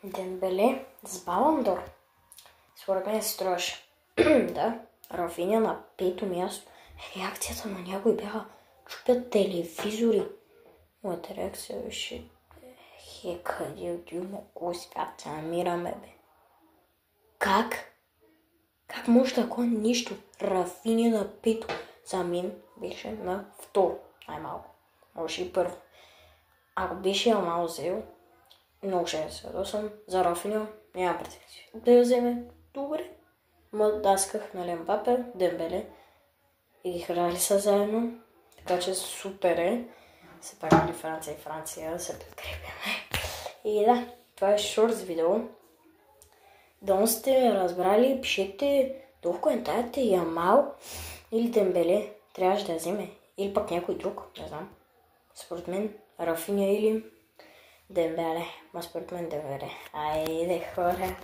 Дембеле с Балон д'Ор. Според мен се струваше. Да, Рафиня на 5-то място. Реакцията на някои бяха чупят телевизори. Моята реакция беше къде отиваме, кой свят се намираме, бе? Как? Как може такова нищо? Рафиня на 5-то. За мен беше на 2-то. Най-малко. Може и първо. Ако беше Ямал взел, много ще се радосвам. За Рафиня няма претенции. Да я вземе добре. Ма дасках на Мбапе, Дембеле и ги храли са заедно. Така че супер е. Се пак Франция и Франция се подкрепяме. И да, това е шортс видео. Дано сте разбрали, пишете долу в коментарите Ямал или Дембеле трябваше да я вземе. Или пък някой друг, не знам. Според мен Рафиня или Дембеле. Ма според мен Дембеле. Айде хора!